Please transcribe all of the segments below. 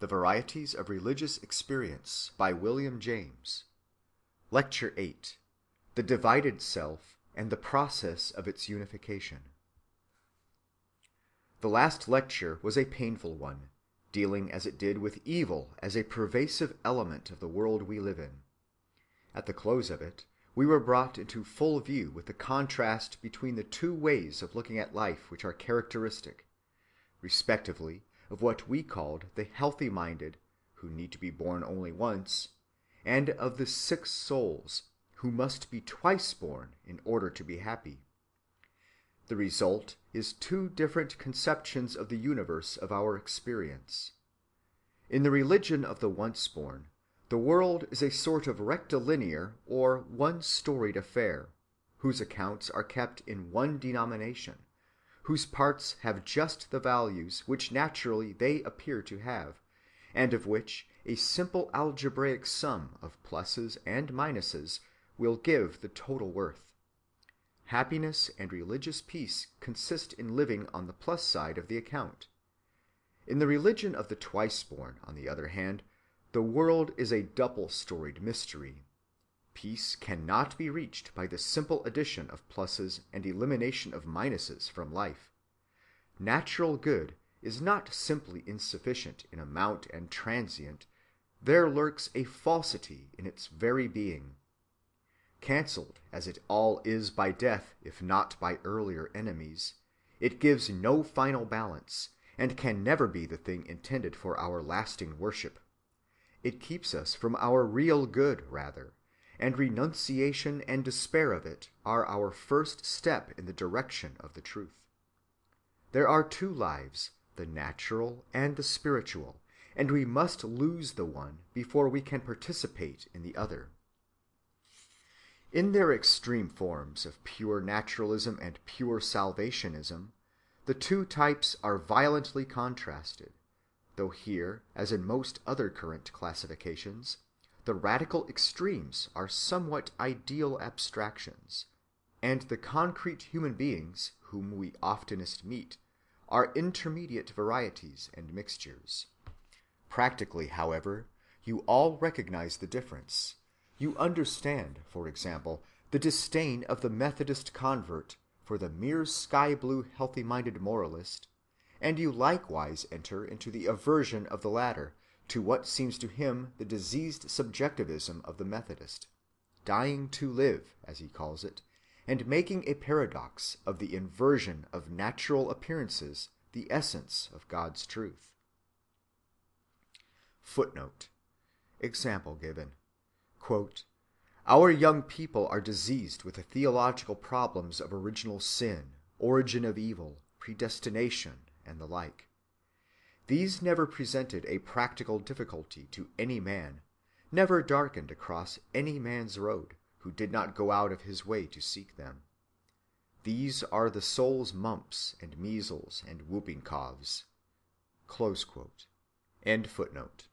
The Varieties of Religious Experience by William James. Lecture 8. The Divided Self and the Process of its Unification. The last lecture was a painful one, dealing as it did with evil as a pervasive element of the world we live in. At the close of it, we were brought into full view with the contrast between the two ways of looking at life which are characteristic, respectively, of what we called the healthy-minded, who need to be born only once, and of the sick souls, who must be twice born in order to be happy. The result is two different conceptions of the universe of our experience. In the religion of the once-born, the world is a sort of rectilinear or one-storied affair, whose accounts are kept in one denomination, whose parts have just the values which naturally they appear to have, and of which a simple algebraic sum of pluses and minuses will give the total worth. Happiness and religious peace consist in living on the plus side of the account. In the religion of the twice-born, on the other hand, the world is a double-storied mystery. Peace cannot be reached by the simple addition of pluses and elimination of minuses from life. Natural good is not simply insufficient in amount and transient. There lurks a falsity in its very being. Cancelled as it all is by death, if not by earlier enemies, it gives no final balance, and can never be the thing intended for our lasting worship. It keeps us from our real good, rather, and renunciation and despair of it are our first step in the direction of the truth. There are two lives, the natural and the spiritual, and we must lose the one before we can participate in the other. In their extreme forms of pure naturalism and pure salvationism, the two types are violently contrasted, though here, as in most other current classifications, the radical extremes are somewhat ideal abstractions, and the concrete human beings whom we oftenest meet are intermediate varieties and mixtures. Practically, however, you all recognize the difference. You understand, for example, the disdain of the Methodist convert for the mere sky-blue healthy-minded moralist, and you likewise enter into the aversion of the latter to what seems to him the diseased subjectivism of the Methodist, dying to live, as he calls it, and making a paradox of the inversion of natural appearances the essence of God's truth. Footnote. Example given. Quote, "Our young people are diseased with the theological problems of original sin, origin of evil, predestination, and the like. These never presented a practical difficulty to any man, never darkened across any man's road, who did not go out of his way to seek them. These are the soul's mumps and measles and whooping coughs." Close quote. End footnote.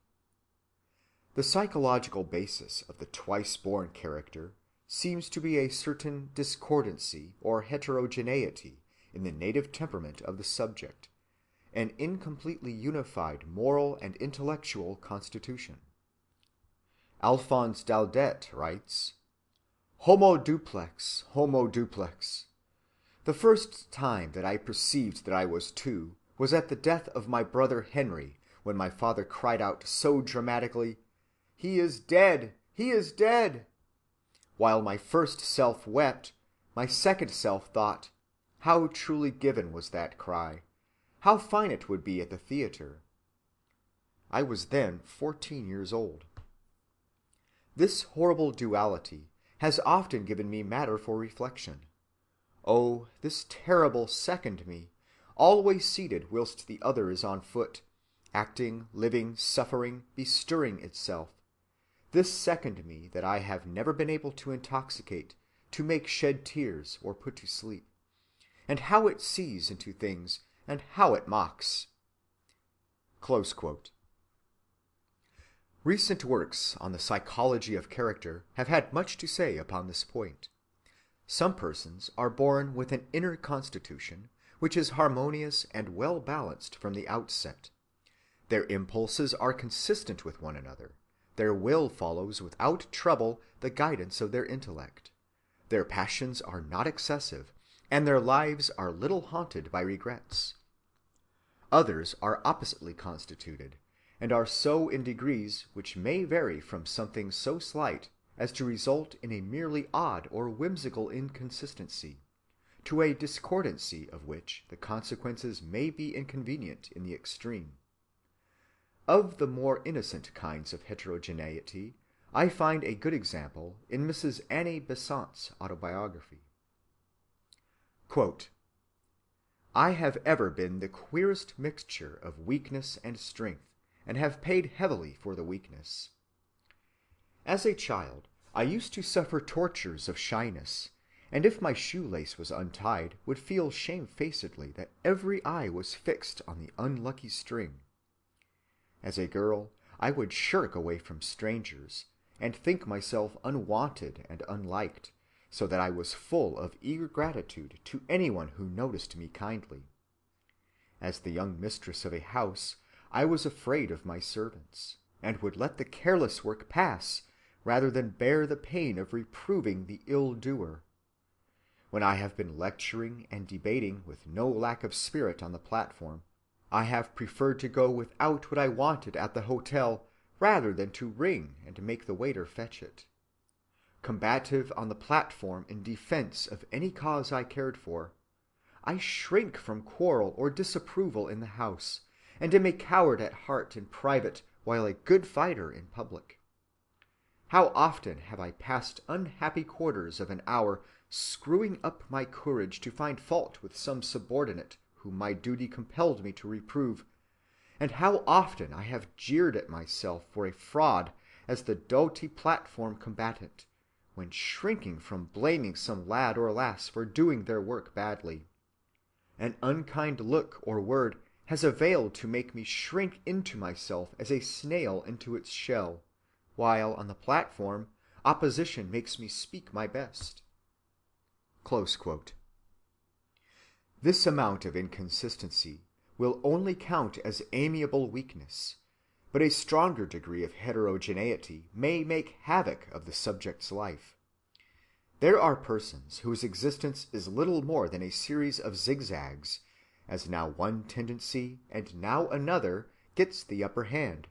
The psychological basis of the twice-born character seems to be a certain discordancy or heterogeneity in the native temperament of the subject, an incompletely unified moral and intellectual constitution. Alphonse Daudet writes, "Homo duplex, homo duplex. The first time that I perceived that I was two was at the death of my brother Henry, when my father cried out so dramatically, 'He is dead! He is dead!' While my first self wept, my second self thought, how truly given was that cry! How fine it would be at the theater!" I was then 14 years old. This horrible duality has often given me matter for reflection. Oh, this terrible second me, always seated whilst the other is on foot, acting, living, suffering, bestirring itself. This second me that I have never been able to intoxicate, to make shed tears, or put to sleep. And how it sees into things, and how it mocks." Close quote. Recent works on the psychology of character have had much to say upon this point. Some persons are born with an inner constitution which is harmonious and well balanced from the outset. Their impulses are consistent with one another. Their will follows without trouble the guidance of their intellect. Their passions are not excessive, and their lives are little haunted by regrets. Others are oppositely constituted, and are so in degrees which may vary from something so slight as to result in a merely odd or whimsical inconsistency, to a discordancy of which the consequences may be inconvenient in the extreme. Of the more innocent kinds of heterogeneity, I find a good example in Mrs. Annie Besant's autobiography. Quote, "I have ever been the queerest mixture of weakness and strength, and have paid heavily for the weakness. As a child, I used to suffer tortures of shyness, and if my shoelace was untied, would feel shamefacedly that every eye was fixed on the unlucky string. As a girl, I would shirk away from strangers, and think myself unwanted and unliked, so that I was full of eager gratitude to anyone who noticed me kindly. As the young mistress of a house, I was afraid of my servants, and would let the careless work pass, rather than bear the pain of reproving the ill-doer. When I have been lecturing and debating with no lack of spirit on the platform, I have preferred to go without what I wanted at the hotel rather than to ring and make the waiter fetch it. Combative on the platform in defense of any cause I cared for, I shrink from quarrel or disapproval in the house, and am a coward at heart in private while a good fighter in public. How often have I passed unhappy quarters of an hour screwing up my courage to find fault with some subordinate whom my duty compelled me to reprove, and how often I have jeered at myself for a fraud as the doughty platform combatant, when shrinking from blaming some lad or lass for doing their work badly. An unkind look or word has availed to make me shrink into myself as a snail into its shell, while on the platform opposition makes me speak my best." Close quote. This amount of inconsistency will only count as amiable weakness, but a stronger degree of heterogeneity may make havoc of the subject's life. There are persons whose existence is little more than a series of zigzags, as now one tendency and now another gets the upper hand.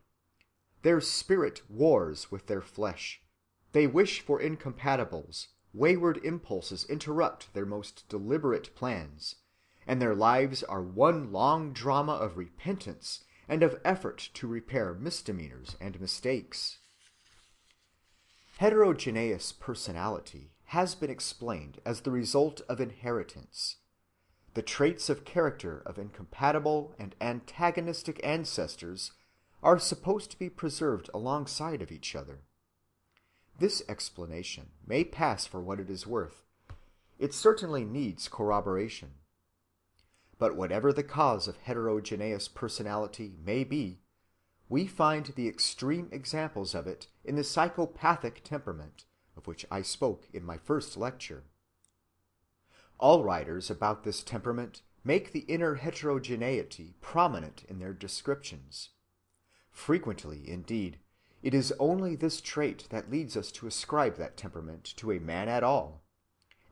Their spirit wars with their flesh. They wish for incompatibles. Wayward impulses interrupt their most deliberate plans, and their lives are one long drama of repentance and of effort to repair misdemeanors and mistakes. Heterogeneous personality has been explained as the result of inheritance. The traits of character of incompatible and antagonistic ancestors are supposed to be preserved alongside of each other. This explanation may pass for what it is worth. It certainly needs corroboration. But whatever the cause of heterogeneous personality may be, we find the extreme examples of it in the psychopathic temperament, of which I spoke in my first lecture. All writers about this temperament make the inner heterogeneity prominent in their descriptions. Frequently, indeed, it is only this trait that leads us to ascribe that temperament to a man at all.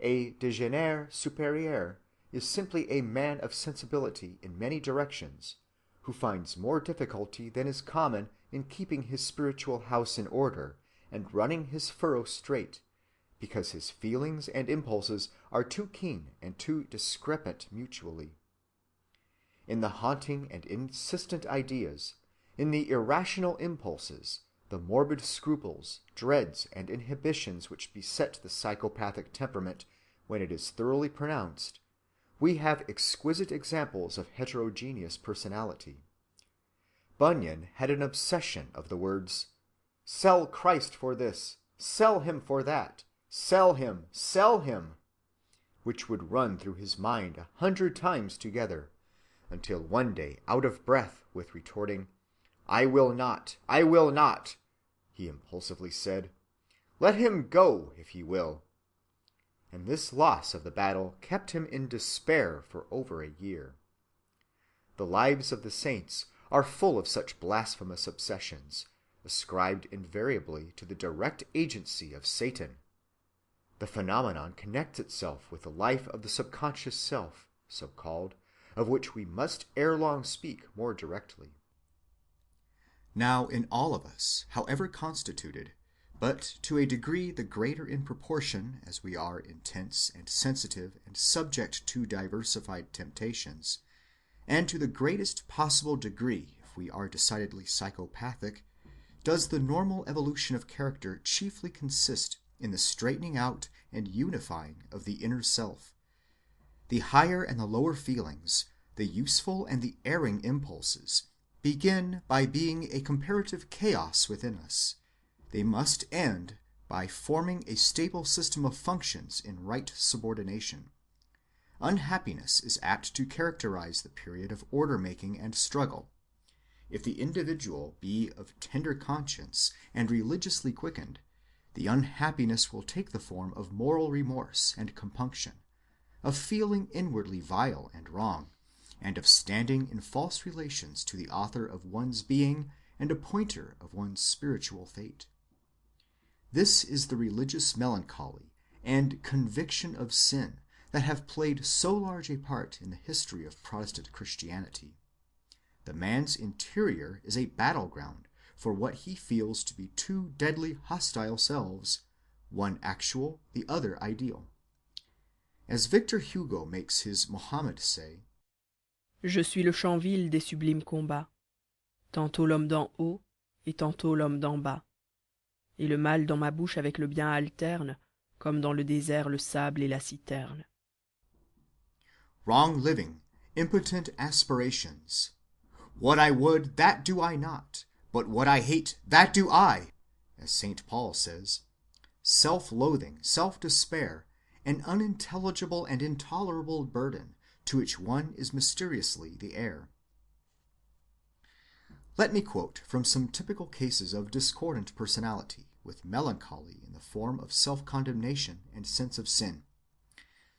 A dégénère supérieur is simply a man of sensibility in many directions, who finds more difficulty than is common in keeping his spiritual house in order and running his furrow straight, because his feelings and impulses are too keen and too discrepant mutually. In the haunting and insistent ideas, in the irrational impulses, the morbid scruples, dreads, and inhibitions which beset the psychopathic temperament when it is thoroughly pronounced, we have exquisite examples of heterogeneous personality. Bunyan had an obsession of the words, "Sell Christ for this, sell him for that, sell him," which would run through his mind 100 times together, until one day, out of breath with retorting, I will not, he impulsively said, "Let him go if he will." And this loss of the battle kept him in despair for over a year. The lives of the saints are full of such blasphemous obsessions, ascribed invariably to the direct agency of Satan. The phenomenon connects itself with the life of the subconscious self, so-called, of which we must ere long speak more directly. Now, in all of us, however constituted, but to a degree the greater in proportion as we are intense and sensitive and subject to diversified temptations, and to the greatest possible degree if we are decidedly psychopathic, does the normal evolution of character chiefly consist in the straightening out and unifying of the inner self. The higher and the lower feelings, the useful and the erring impulses, begin by being a comparative chaos within us. They must end by forming a stable system of functions in right subordination. Unhappiness is apt to characterize the period of order-making and struggle. If the individual be of tender conscience and religiously quickened, the unhappiness will take the form of moral remorse and compunction, of feeling inwardly vile and wrong, and of standing in false relations to the author of one's being and appointer of one's spiritual fate. This is the religious melancholy and conviction of sin that have played so large a part in the history of Protestant Christianity. The man's interior is a battleground for what he feels to be two deadly hostile selves, one actual, the other ideal. As Victor Hugo makes his Mohammed say, Je suis le Chamville des sublimes combats, tantôt l'homme d'en haut et tantôt l'homme d'en bas. Et le mal dans ma bouche avec le bien alterne, comme dans le désert le sable et la citerne. Wrong living, impotent aspirations. What I would, that do I not, but what I hate, that do I, as St. Paul says. Self-loathing, self-despair, an unintelligible and intolerable burden, to which one is mysteriously the heir. Let me quote from some typical cases of discordant personality, with melancholy in the form of self-condemnation and sense of sin.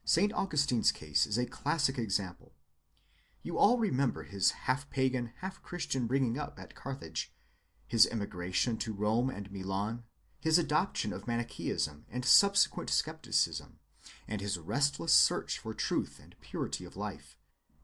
St. Augustine's case is a classic example. You all remember his half-pagan, half-Christian bringing up at Carthage, his emigration to Rome and Milan, his adoption of Manichaeism and subsequent skepticism, and his restless search for truth and purity of life,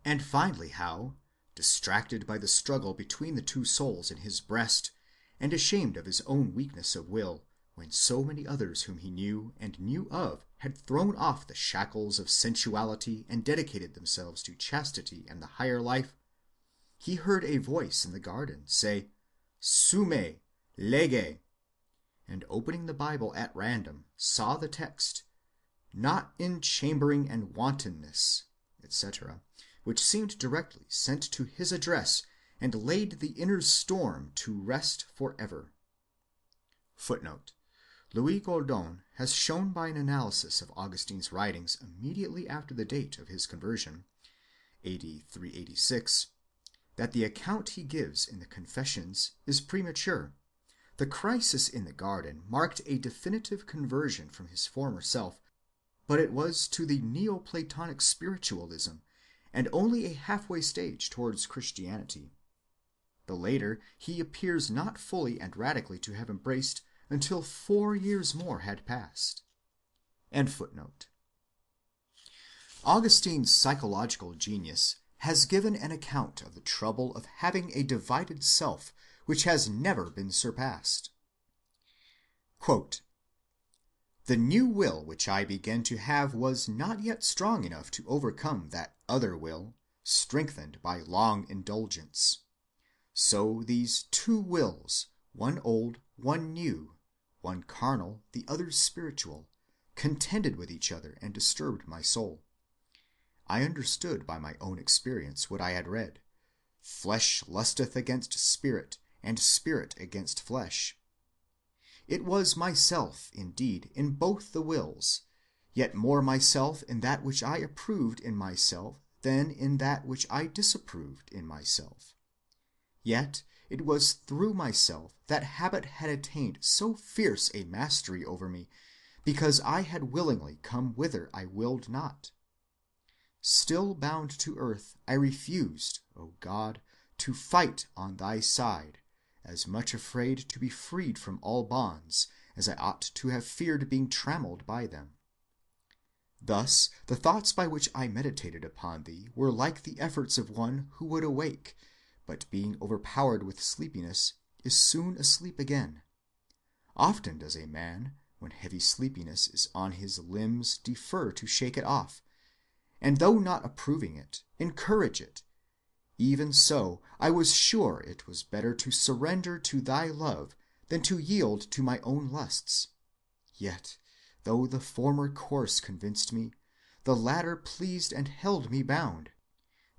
and finally how, distracted by the struggle between the two souls in his breast, and ashamed of his own weakness of will, when so many others whom he knew and knew of had thrown off the shackles of sensuality and dedicated themselves to chastity and the higher life, he heard a voice in the garden say, Sume, lege, and opening the Bible at random, saw the text, not in chambering and wantonness, etc., which seemed directly sent to his address and laid the inner storm to rest forever. Footnote. Louis Gourdon has shown by an analysis of Augustine's writings immediately after the date of his conversion, AD 386, that the account he gives in the Confessions is premature. The crisis in the garden marked a definitive conversion from his former self, but it was to the Neoplatonic spiritualism, and only a halfway stage towards Christianity. The later he appears not fully and radically to have embraced until 4 years more had passed. End footnote. Augustine's psychological genius has given an account of the trouble of having a divided self which has never been surpassed. Quote, the new will which I began to have was not yet strong enough to overcome that other will, strengthened by long indulgence. So these two wills, one old, one new, one carnal, the other spiritual, contended with each other and disturbed my soul. I understood by my own experience what I had read. Flesh lusteth against spirit, and spirit against flesh. It was myself, indeed, in both the wills, yet more myself in that which I approved in myself than in that which I disapproved in myself. Yet it was through myself that habit had attained so fierce a mastery over me, because I had willingly come whither I willed not. Still bound to earth, I refused, O God, to fight on thy side, as much afraid to be freed from all bonds, as I ought to have feared being trammeled by them. Thus the thoughts by which I meditated upon thee were like the efforts of one who would awake, but being overpowered with sleepiness, is soon asleep again. Often does a man, when heavy sleepiness is on his limbs, defer to shake it off, and though not approving it, encourage it. Even so, I was sure it was better to surrender to thy love than to yield to my own lusts. Yet, though the former course convinced me, the latter pleased and held me bound.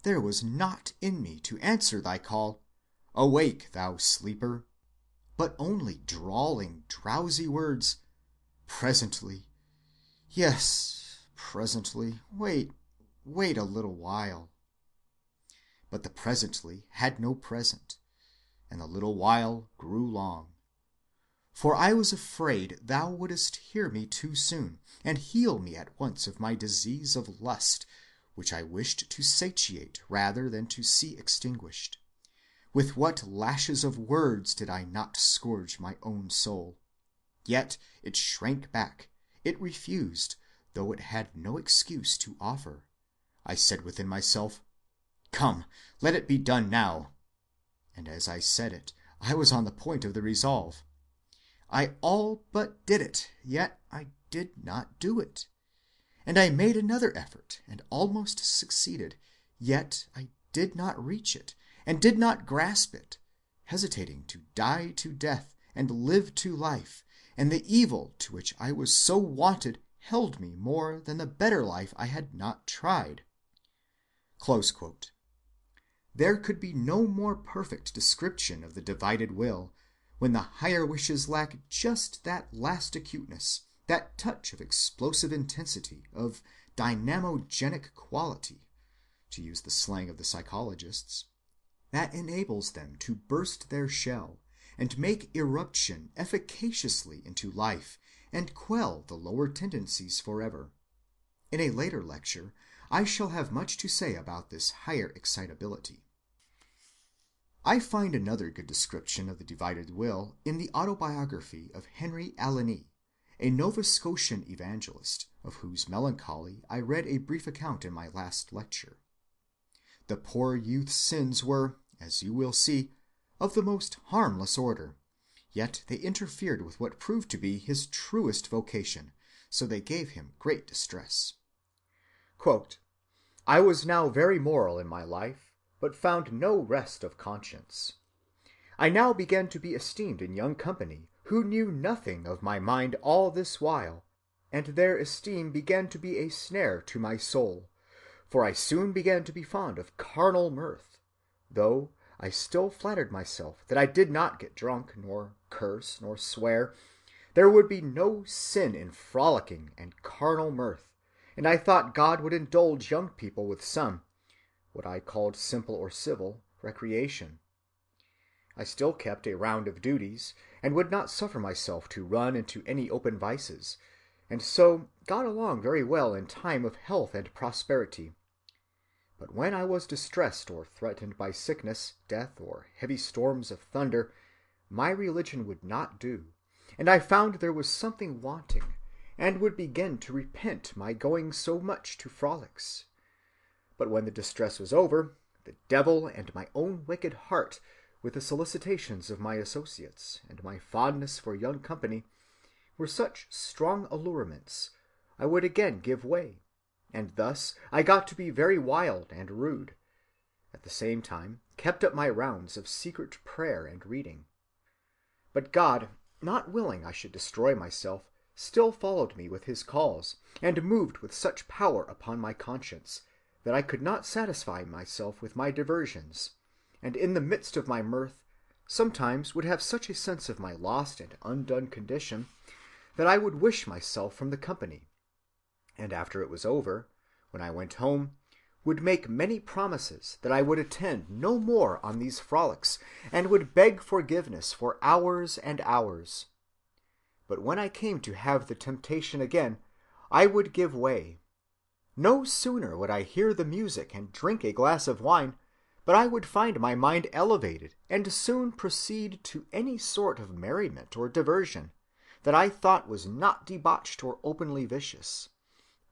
There was naught in me to answer thy call, "Awake, thou sleeper," but only drawling, drowsy words, "Presently, yes, presently, wait a little while." But the presently had no present, and the little while grew long. For I was afraid thou wouldest hear me too soon, and heal me at once of my disease of lust, which I wished to satiate rather than to see extinguished. With what lashes of words did I not scourge my own soul! Yet it shrank back, it refused, though it had no excuse to offer. I said within myself, "Come, let it be done now." And as I said it, I was on the point of the resolve. I all but did it, yet I did not do it. And I made another effort, and almost succeeded, yet I did not reach it, and did not grasp it, hesitating to die to death and live to life, and the evil to which I was so wonted held me more than the better life I had not tried. Close quote. There could be no more perfect description of the divided will, when the higher wishes lack just that last acuteness, that touch of explosive intensity, of dynamogenic quality, to use the slang of the psychologists, that enables them to burst their shell and make irruption efficaciously into life and quell the lower tendencies forever. In a later lecture, I shall have much to say about this higher excitability. I find another good description of the divided will in the autobiography of Henry Alline, a Nova Scotian evangelist, of whose melancholy I read a brief account in my last lecture. The poor youth's sins were, as you will see, of the most harmless order, yet they interfered with what proved to be his truest vocation, so they gave him great distress. Quote, "I was now very moral in my life, but found no rest of conscience. I now began to be esteemed in young company, who knew nothing of my mind all this while, and their esteem began to be a snare to my soul, for I soon began to be fond of carnal mirth, though I still flattered myself that I did not get drunk, nor curse, nor swear. There would be no sin in frolicking and carnal mirth, and I thought God would indulge young people with some, what I called simple or civil, recreation. I still kept a round of duties, and would not suffer myself to run into any open vices, and so got along very well in time of health and prosperity. But when I was distressed or threatened by sickness, death, or heavy storms of thunder, my religion would not do, and I found there was something wanting, and would begin to repent my going so much to frolics. But when the distress was over, the devil and my own wicked heart, with the solicitations of my associates, and my fondness for young company, were such strong allurements, I would again give way, and thus I got to be very wild and rude. At the same time kept up my rounds of secret prayer and reading. But God, not willing I should destroy myself, still followed me with his calls, and moved with such power upon my conscience, that I could not satisfy myself with my diversions, and in the midst of my mirth sometimes would have such a sense of my lost and undone condition that I would wish myself from the company, and after it was over, when I went home, would make many promises that I would attend no more on these frolics, and would beg forgiveness for hours and hours. But when I came to have the temptation again, I would give way. No sooner would I hear the music and drink a glass of wine, but I would find my mind elevated and soon proceed to any sort of merriment or diversion that I thought was not debauched or openly vicious.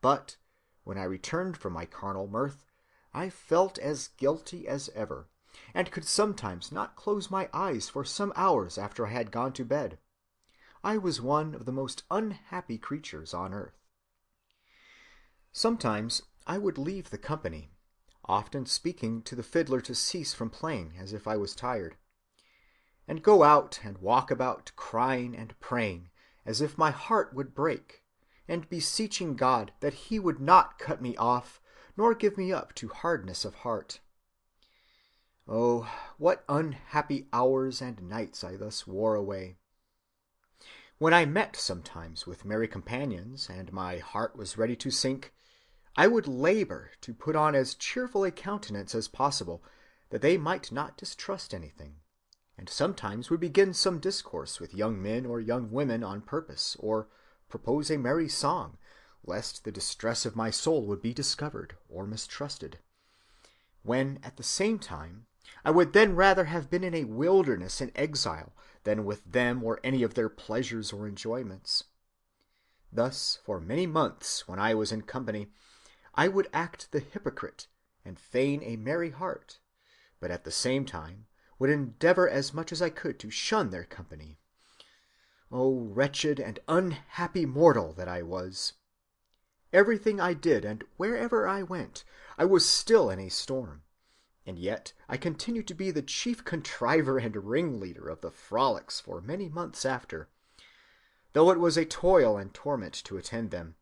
But when I returned from my carnal mirth, I felt as guilty as ever, and could sometimes not close my eyes for some hours after I had gone to bed. I was one of the most unhappy creatures on earth. Sometimes I would leave the company, often speaking to the fiddler to cease from playing as if I was tired, and go out and walk about crying and praying as if my heart would break, and beseeching God that he would not cut me off, nor give me up to hardness of heart. Oh, what unhappy hours and nights I thus wore away! When I met sometimes with merry companions, and my heart was ready to sink, I would labor to put on as cheerful a countenance as possible, that they might not distrust anything, and sometimes would begin some discourse with young men or young women on purpose, or propose a merry song, lest the distress of my soul would be discovered or mistrusted, when at the same time I would then rather have been in a wilderness in exile than with them or any of their pleasures or enjoyments. Thus, for many months when I was in company, I would act the hypocrite and feign a merry heart, but at the same time would endeavor as much as I could to shun their company. O wretched and unhappy mortal that I was! Everything I did and wherever I went, I was still in a storm, and yet I continued to be the chief contriver and ringleader of the frolics for many months after, though it was a toil and torment to attend them.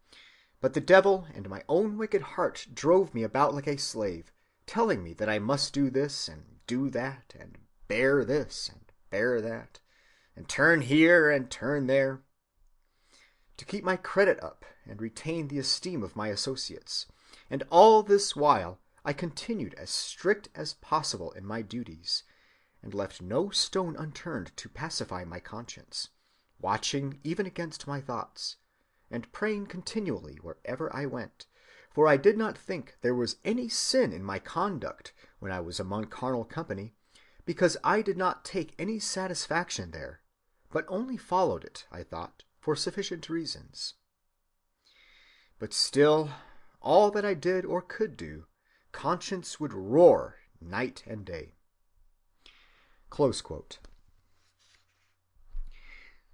But the devil and my own wicked heart drove me about like a slave, telling me that I must do this and do that, and bear this and bear that, and turn here and turn there, to keep my credit up and retain the esteem of my associates. And all this while I continued as strict as possible in my duties, and left no stone unturned to pacify my conscience, watching even against my thoughts, and praying continually wherever I went, for I did not think there was any sin in my conduct when I was among carnal company, because I did not take any satisfaction there, but only followed it, I thought, for sufficient reasons. But still, all that I did or could do, conscience would roar night and day." Close quote.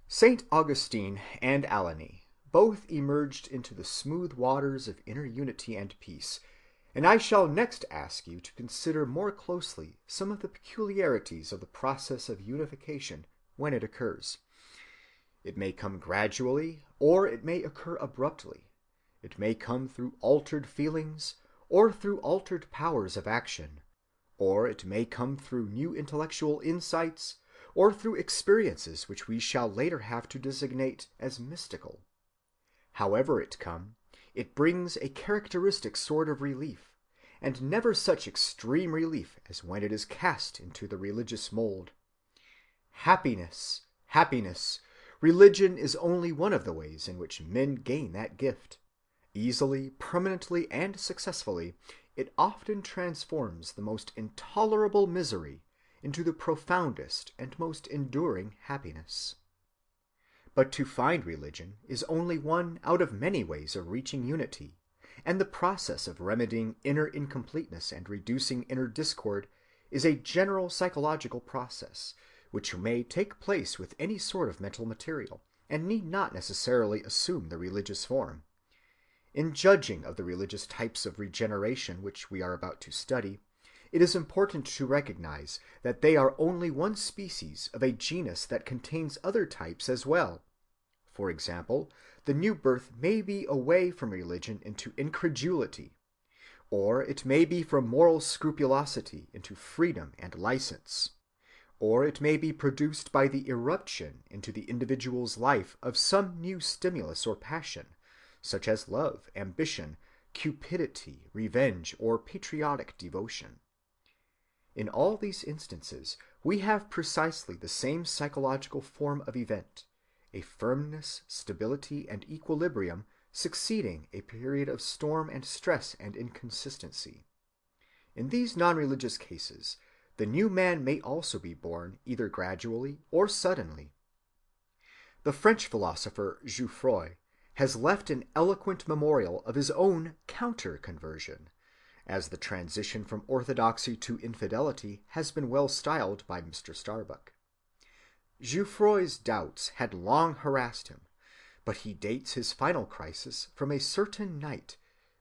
Saint Augustine and Alani both emerged into the smooth waters of inner unity and peace, and I shall next ask you to consider more closely some of the peculiarities of the process of unification when it occurs. It may come gradually, or it may occur abruptly. It may come through altered feelings, or through altered powers of action, or it may come through new intellectual insights, or through experiences which we shall later have to designate as mystical. However it come, it brings a characteristic sort of relief, and never such extreme relief as when it is cast into the religious mold. Happiness, happiness! Religion is only one of the ways in which men gain that gift. Easily, permanently, and successfully, it often transforms the most intolerable misery into the profoundest and most enduring happiness. But to find religion is only one out of many ways of reaching unity, and the process of remedying inner incompleteness and reducing inner discord is a general psychological process, which may take place with any sort of mental material, and need not necessarily assume the religious form. In judging of the religious types of regeneration which we are about to study, it is important to recognize that they are only one species of a genus that contains other types as well. For example, the new birth may be away from religion into incredulity, or it may be from moral scrupulosity into freedom and license, or it may be produced by the irruption into the individual's life of some new stimulus or passion, such as love, ambition, cupidity, revenge, or patriotic devotion. In all these instances, we have precisely the same psychological form of event, a firmness, stability, and equilibrium succeeding a period of storm and stress and inconsistency. In these non-religious cases, the new man may also be born either gradually or suddenly. The French philosopher Gifford has left an eloquent memorial of his own counter-conversion, as the transition from orthodoxy to infidelity has been well styled by Mr. Starbuck. Gifford's doubts had long harassed him, but he dates his final crisis from a certain night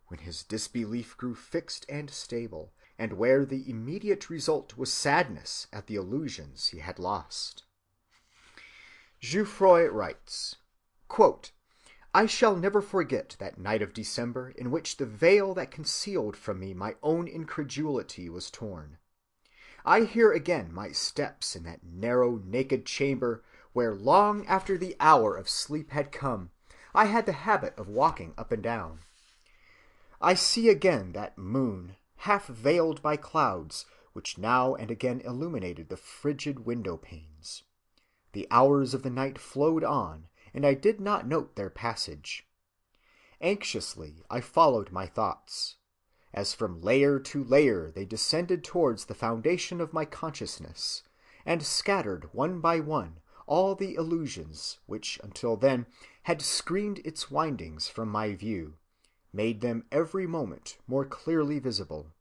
when his disbelief grew fixed and stable, and where the immediate result was sadness at the illusions he had lost. Gifford writes, quote, "I shall never forget that night of December in which the veil that concealed from me my own incredulity was torn. I hear again my steps in that narrow, naked chamber where, long after the hour of sleep had come, I had the habit of walking up and down. I see again that moon, half veiled by clouds, which now and again illuminated the frigid window-panes. The hours of the night flowed on, and I did not note their passage. Anxiously I followed my thoughts. As from layer to layer they descended towards the foundation of my consciousness, and scattered one by one all the illusions which until then had screened its windings from my view, made them every moment more clearly visible.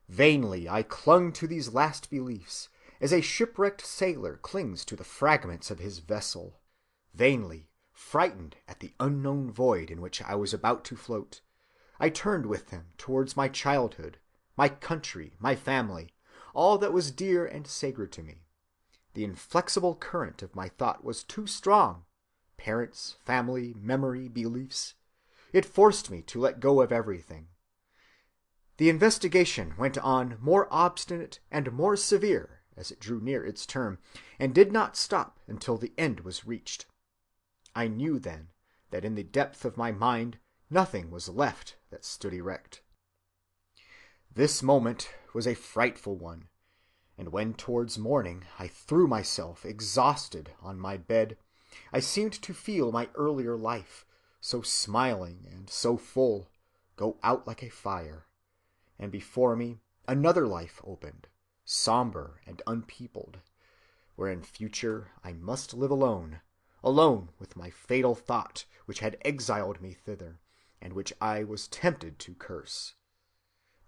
Vainly I clung to these last beliefs, as a shipwrecked sailor clings to the fragments of his vessel. Vainly, frightened at the unknown void in which I was about to float, I turned with them towards my childhood, my country, my family, all that was dear and sacred to me. The inflexible current of my thought was too strong. Parents, family, memory, beliefs. It forced me to let go of everything. The investigation went on more obstinate and more severe as it drew near its term, and did not stop until the end was reached. I knew then that in the depth of my mind nothing was left that stood erect. This moment was a frightful one, and when towards morning I threw myself exhausted on my bed, I seemed to feel my earlier life, so smiling and so full, go out like a fire, and before me another life opened, somber and unpeopled, where in future I must live alone, alone with my fatal thought which had exiled me thither, and which I was tempted to curse.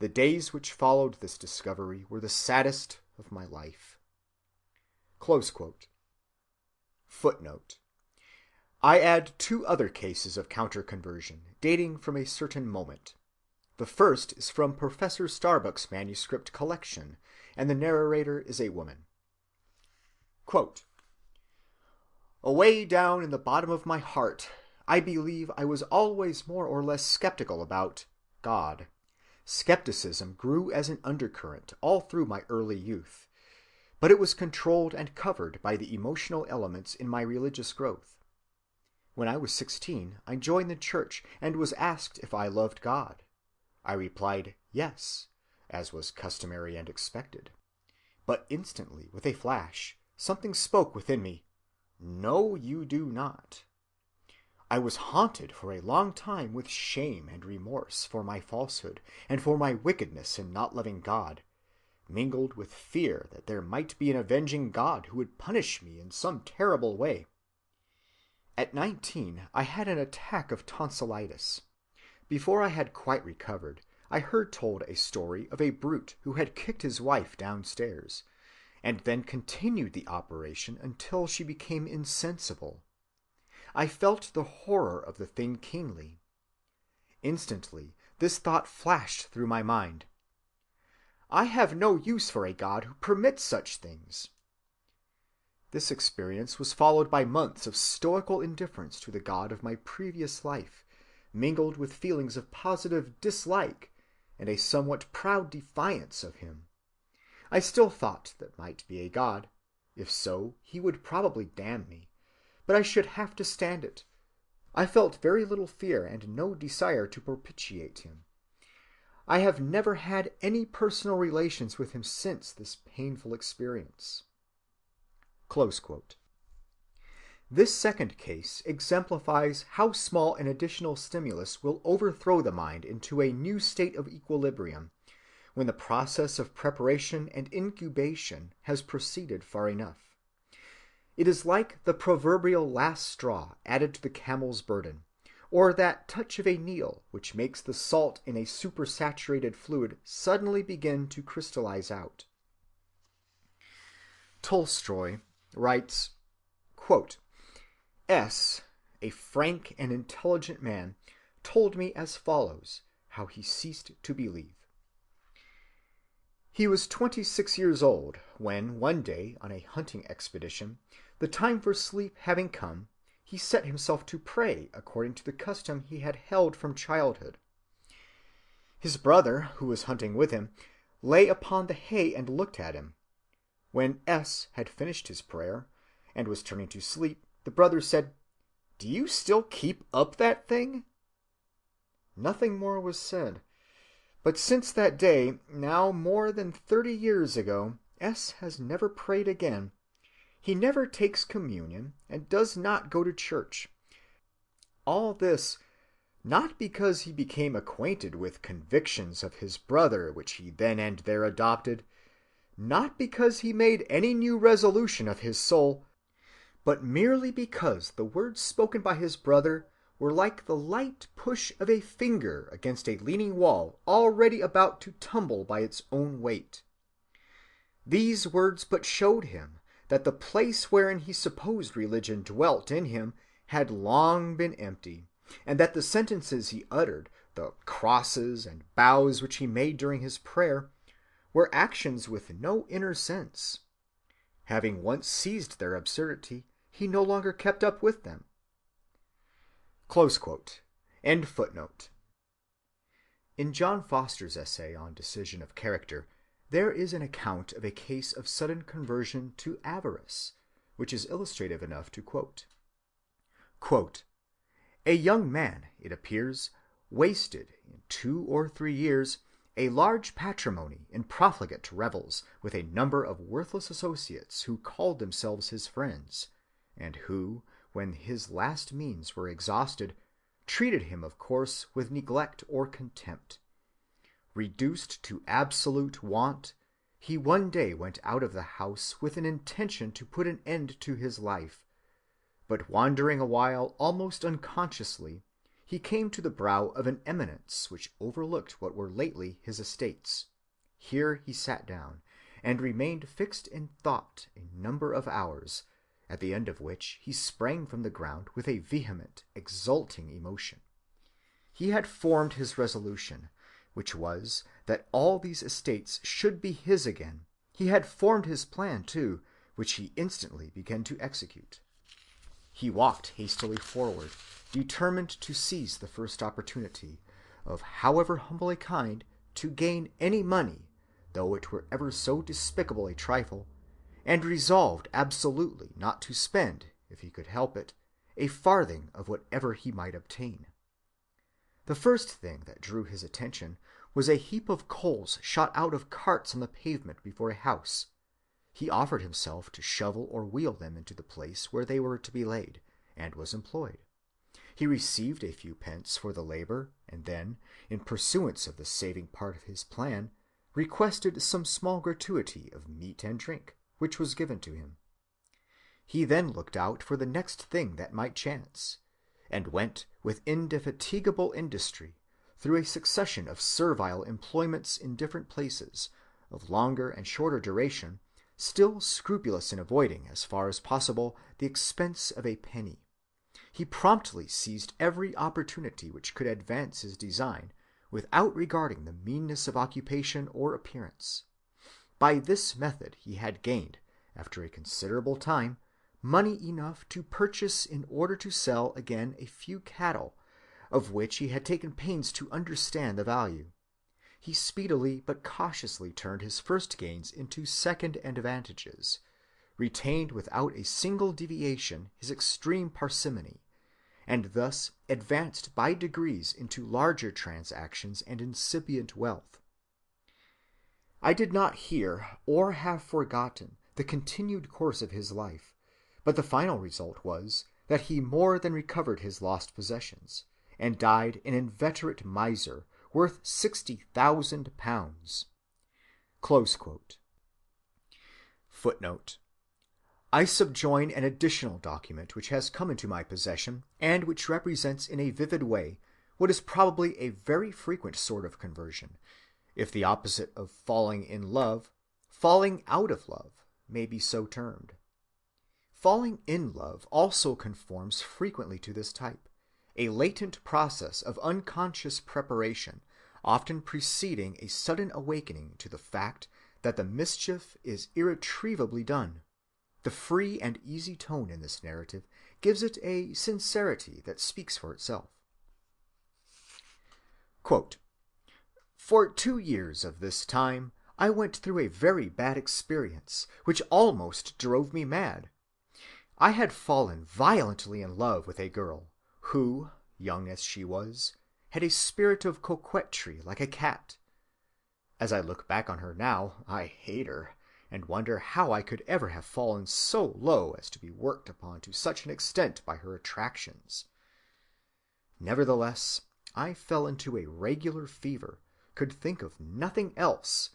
The days which followed this discovery were the saddest of my life." Close quote. Footnote. I add two other cases of counter-conversion, dating from a certain moment. The first is from Professor Starbuck's manuscript collection, and the narrator is a woman. Quote, "Away down in the bottom of my heart, I believe I was always more or less skeptical about God. Skepticism grew as an undercurrent all through my early youth, but it was controlled and covered by the emotional elements in my religious growth. When I was 16, I joined the church and was asked if I loved God. I replied yes, as was customary and expected. But instantly, with a flash, something spoke within me. No, you do not. I was haunted for a long time with shame and remorse for my falsehood and for my wickedness in not loving God, mingled with fear that there might be an avenging God who would punish me in some terrible way. At 19, I had an attack of tonsillitis. Before I had quite recovered, I heard told a story of a brute who had kicked his wife downstairs, and then continued the operation until she became insensible. I felt the horror of the thing keenly. Instantly this thought flashed through my mind. I have no use for a God who permits such things. This experience was followed by months of stoical indifference to the God of my previous life, mingled with feelings of positive dislike and a somewhat proud defiance of him. I still thought there might be a God. If so, he would probably damn me, but I should have to stand it. I felt very little fear and no desire to propitiate him. I have never had any personal relations with him since this painful experience." Close quote. This second case exemplifies how small an additional stimulus will overthrow the mind into a new state of equilibrium, when the process of preparation and incubation has proceeded far enough. It is like the proverbial last straw added to the camel's burden, or that touch of a needle which makes the salt in a supersaturated fluid suddenly begin to crystallize out. Tolstoy writes, quote, "S., a frank and intelligent man, told me as follows how he ceased to believe. He was 26 years old when, one day on a hunting expedition, the time for sleep having come, he set himself to pray according to the custom he had held from childhood. His brother, who was hunting with him, lay upon the hay and looked at him. When S. had finished his prayer and was turning to sleep, the brother said, 'Do you still keep up that thing?' Nothing more was said. But since that day, now more than 30 years ago, S. has never prayed again. He never takes communion and does not go to church. All this, not because he became acquainted with convictions of his brother which he then and there adopted, not because he made any new resolution of his soul, but merely because the words spoken by his brother were like the light push of a finger against a leaning wall already about to tumble by its own weight. These words but showed him that the place wherein he supposed religion dwelt in him had long been empty, and that the sentences he uttered, the crosses and bows which he made during his prayer, were actions with no inner sense. Having once seized their absurdity, he no longer kept up with them." Close quote. End footnote. In John Foster's essay on Decision of Character, there is an account of a case of sudden conversion to avarice, which is illustrative enough to quote. Quote, "A young man, it appears, wasted in 2 or 3 years a large patrimony in profligate revels with a number of worthless associates who called themselves his friends, and who, when his last means were exhausted, treated him of course with neglect or contempt. Reduced to absolute want, he one day went out of the house with an intention to put an end to his life, but wandering a while almost unconsciously, he came to the brow of an eminence which overlooked what were lately his estates. Here he sat down, and remained fixed in thought a number of hours, at the end of which he sprang from the ground with a vehement, exulting emotion. He had formed his resolution, which was that all these estates should be his again. He had formed his plan, too, which he instantly began to execute. He walked hastily forward, determined to seize the first opportunity, of however humble a kind, to gain any money, though it were ever so despicable a trifle, and resolved absolutely not to spend, if he could help it, a farthing of whatever he might obtain. The first thing that drew his attention was a heap of coals shot out of carts on the pavement before a house. He offered himself to shovel or wheel them into the place where they were to be laid, and was employed. He received a few pence for the labor, and then, in pursuance of the saving part of his plan, requested some small gratuity of meat and drink, which was given to him. He then looked out for the next thing that might chance, and went with indefatigable industry through a succession of servile employments in different places, of longer and shorter duration, still scrupulous in avoiding, as far as possible, the expense of a penny. He promptly seized every opportunity which could advance his design, without regarding the meanness of occupation or appearance. By this method he had gained, after a considerable time, money enough to purchase in order to sell again a few cattle, of which he had taken pains to understand the value. He speedily but cautiously turned his first gains into second advantages, retained without a single deviation his extreme parsimony, and thus advanced by degrees into larger transactions and incipient wealth. I did not hear or have forgotten the continued course of his life, but the final result was that he more than recovered his lost possessions, and died an inveterate miser worth £60,000. Close quote. Footnote. I subjoin an additional document which has come into my possession and which represents in a vivid way what is probably a very frequent sort of conversion, if the opposite of falling in love, falling out of love, may be so termed. Falling in love also conforms frequently to this type, a latent process of unconscious preparation, often preceding a sudden awakening to the fact that the mischief is irretrievably done. The free and easy tone in this narrative gives it a sincerity that speaks for itself. Quote, "For 2 years of this time I went through a very bad experience, which almost drove me mad. I had fallen violently in love with a girl, who, young as she was, had a spirit of coquetry like a cat. As I look back on her now, I hate her, and wonder how I could ever have fallen so low as to be worked upon to such an extent by her attractions. Nevertheless, I fell into a regular fever, could think of nothing else.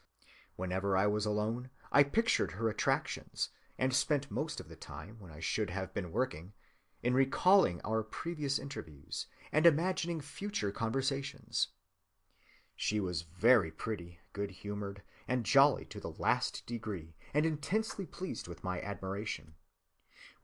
Whenever I was alone, I pictured her attractions, and spent most of the time, when I should have been working, in recalling our previous interviews and imagining future conversations. She was very pretty, good-humored, and jolly to the last degree, and intensely pleased with my admiration.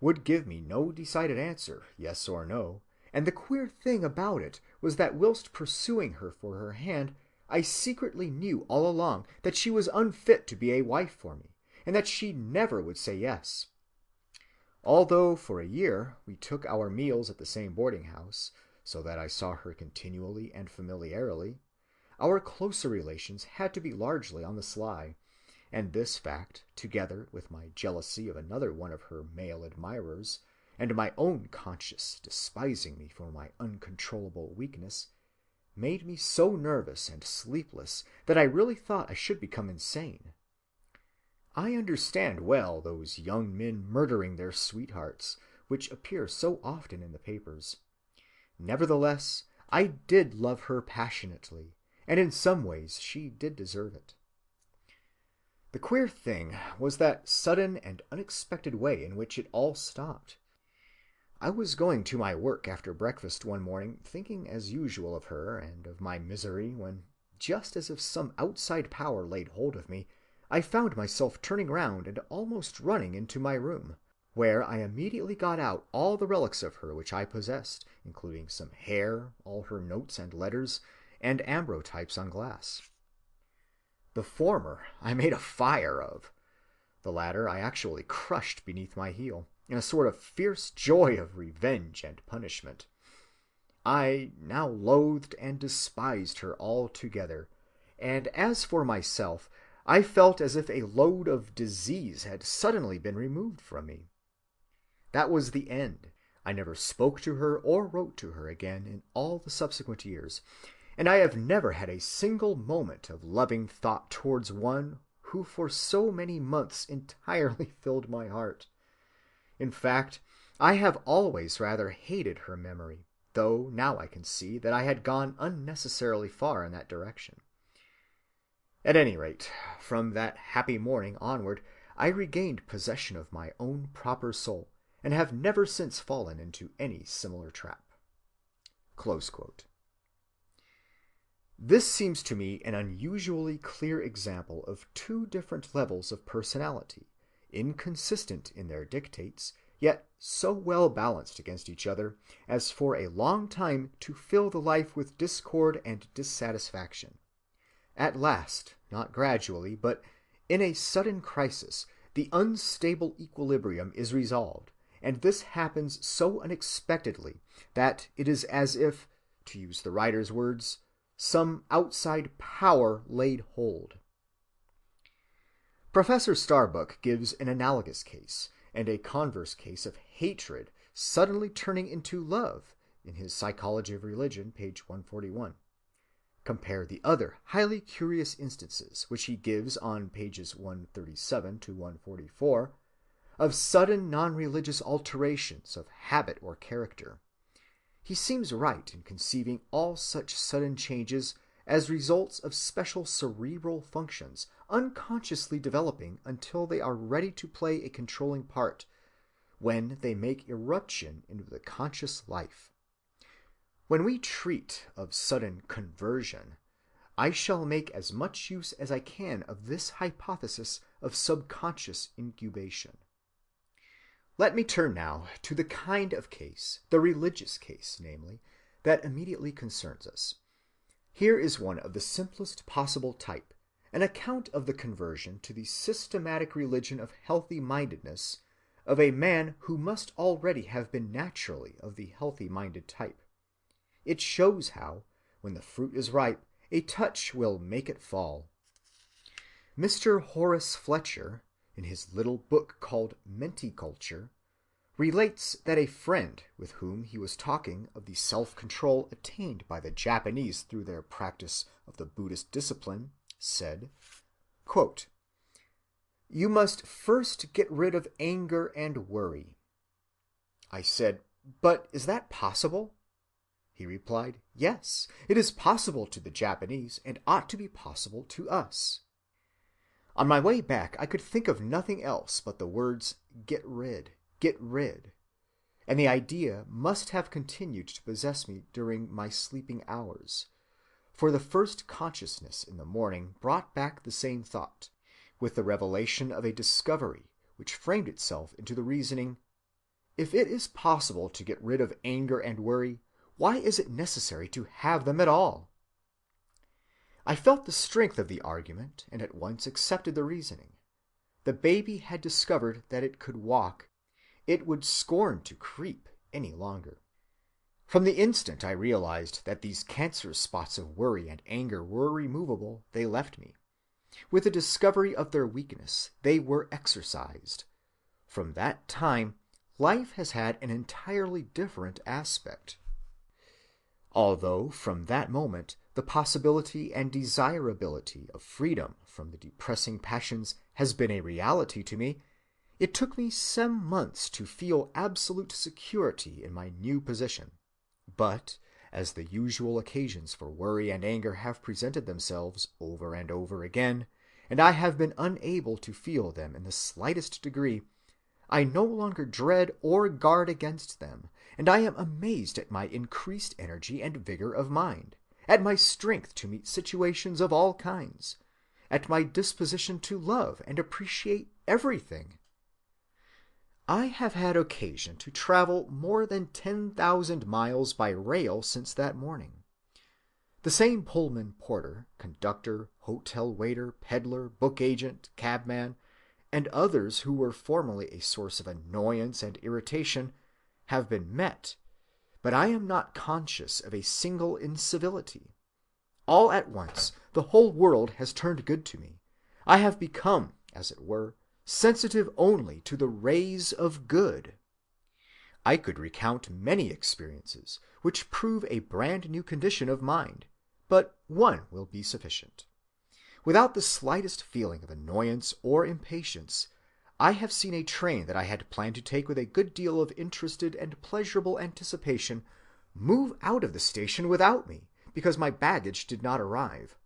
Would give me no decided answer, yes or no, and the queer thing about it was that whilst pursuing her for her hand, I secretly knew all along that she was unfit to be a wife for me, and that she never would say yes. Although for a year we took our meals at the same boarding-house, so that I saw her continually and familiarly, our closer relations had to be largely on the sly, and this fact, together with my jealousy of another one of her male admirers, and my own conscience despising me for my uncontrollable weakness, made me so nervous and sleepless that I really thought I should become insane. I understand well those young men murdering their sweethearts, which appear so often in the papers. Nevertheless, I did love her passionately, and in some ways she did deserve it. The queer thing was that sudden and unexpected way in which it all stopped. I was going to my work after breakfast one morning, thinking as usual of her and of my misery, when, just as if some outside power laid hold of me, I found myself turning round and almost running into my room, where I immediately got out all the relics of her which I possessed, including some hair, all her notes and letters, and ambrotypes on glass. The former I made a fire of. The latter I actually crushed beneath my heel, in a sort of fierce joy of revenge and punishment. I now loathed and despised her altogether, and as for myself, I felt as if a load of disease had suddenly been removed from me. That was the end. I never spoke to her or wrote to her again in all the subsequent years, and I have never had a single moment of loving thought towards one who for so many months entirely filled my heart. In fact, I have always rather hated her memory, though now I can see that I had gone unnecessarily far in that direction. At any rate, from that happy morning onward, I regained possession of my own proper soul, and have never since fallen into any similar trap." Close quote. This seems to me an unusually clear example of two different levels of personality, inconsistent in their dictates, yet so well balanced against each other as for a long time to fill the life with discord and dissatisfaction. At last, not gradually, but in a sudden crisis, the unstable equilibrium is resolved, and this happens so unexpectedly that it is as if, to use the writer's words, some outside power laid hold. Professor Starbuck gives an analogous case, and a converse case of hatred suddenly turning into love in his Psychology of Religion, page 141. Compare the other highly curious instances which he gives on pages 137 to 144 of sudden non-religious alterations of habit or character. He seems right in conceiving all such sudden changes as results of special cerebral functions unconsciously developing until they are ready to play a controlling part, when they make irruption into the conscious life. When we treat of sudden conversion, I shall make as much use as I can of this hypothesis of subconscious incubation. Let me turn now to the kind of case, the religious case, namely, that immediately concerns us. Here is one of the simplest possible type, an account of the conversion to the systematic religion of healthy-mindedness of a man who must already have been naturally of the healthy-minded type. It shows how, when the fruit is ripe, a touch will make it fall. Mr. Horace Fletcher, in his little book called Menticulture, relates that a friend with whom he was talking of the self-control attained by the Japanese through their practice of the Buddhist discipline said, quote, "You must first get rid of anger and worry." I said, "But is that possible?" He replied, "Yes, it is possible to the Japanese and ought to be possible to us." On my way back I could think of nothing else but the words "get rid," and the idea must have continued to possess me during my sleeping hours, for the first consciousness in the morning brought back the same thought, with the revelation of a discovery which framed itself into the reasoning, if it is possible to get rid of anger and worry, why is it necessary to have them at all? I felt the strength of the argument and at once accepted the reasoning. The baby had discovered that it could walk. It would scorn to creep any longer. From the instant I realized that these cancerous spots of worry and anger were removable, they left me. With the discovery of their weakness, they were exorcised. From that time, life has had an entirely different aspect. Although from that moment the possibility and desirability of freedom from the depressing passions has been a reality to me, it took me some months to feel absolute security in my new position. But as the usual occasions for worry and anger have presented themselves over and over again, and I have been unable to feel them in the slightest degree, I no longer dread or guard against them, and I am amazed at my increased energy and vigor of mind, at my strength to meet situations of all kinds, at my disposition to love and appreciate everything. I have had occasion to travel more than 10,000 miles by rail since that morning. The same Pullman porter, conductor, hotel waiter, peddler, book agent, cabman, and others who were formerly a source of annoyance and irritation have been met, but I am not conscious of a single incivility. All at once the whole world has turned good to me. I have become, as it were, sensitive only to the rays of good. I could recount many experiences which prove a brand new condition of mind, but one will be sufficient. Without the slightest feeling of annoyance or impatience, I have seen a train that I had planned to take with a good deal of interested and pleasurable anticipation move out of the station without me, because my baggage did not arrive.